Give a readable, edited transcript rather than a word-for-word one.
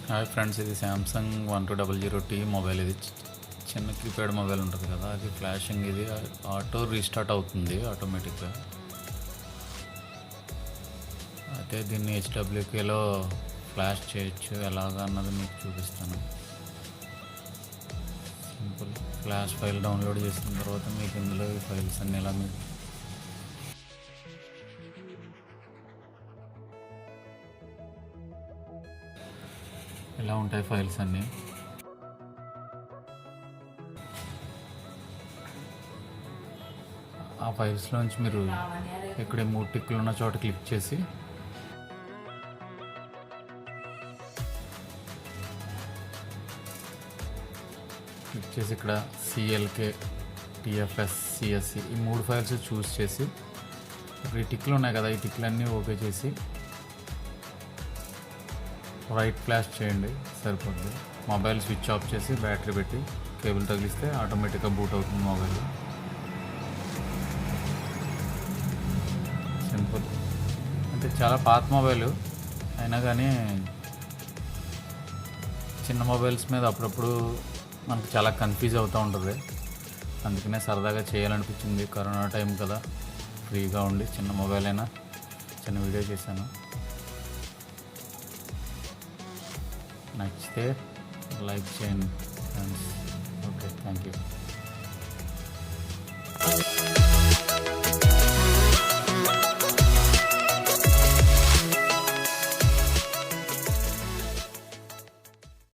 Hi friends, ఇది Samsung 1200t mobile. ఇది చిన్న కీప్యాడ్ మొబైల్ ఉంటుంది కదా, అది ఫ్లాషింగ్. ఇది ఆటో రీస్టార్ట్ అవుతుంది ఆటోమేటిక్గా. అయితే దీన్ని HWKలో ఫ్లాష్ చేయొచ్చు, ఎలాగా అన్నది మీకు చూపిస్తాను. సింపుల్ ఫ్లాష్ ఫైల్ డౌన్లోడ్ చేసిన తర్వాత మీకు ఇందులో ఈ ఫైల్స్ అన్నీ ఇలా మీకు ఇలా ఉంటాయి. ఫైల్స్ అన్నీ ఆ ఫైల్స్లోంచి మీరు ఇక్కడ 3 టిక్లు ఉన్న చోట క్లిక్ చేసి ఇక్కడ CLK, TFS, CSC ఈ 3 ఫైల్స్ చూస్ చేసి ఇప్పుడు ఈ టిక్లు ఉన్నాయి కదా, ఈ టిక్లన్నీ ఓకే చేసి రైట్ ఫ్లాష్ చేయండి, సరిపోద్ది. మొబైల్ స్విచ్ ఆఫ్ చేసి బ్యాటరీ పెట్టి కేబుల్ తగిలిస్తే ఆటోమేటిక్గా బూట్ అవుతుంది మొబైల్. సింపుల్. అంటే చాలా పాత మొబైల్ అయినా కానీ చిన్న మొబైల్స్ మీద అప్పుడప్పుడు మనకు చాలా కన్ఫ్యూజ్ అవుతూ ఉంటుంది. అందుకనే సరదాగా చేయాలనిపించింది. కరోనా టైం కదా, ఫ్రీగా ఉండి చిన్న మొబైల్ అయినా చిన్న వీడియో చేశాను. నచ్చితే లైక్ చేయండి ఫ్రెండ్స్. Okay, thank you.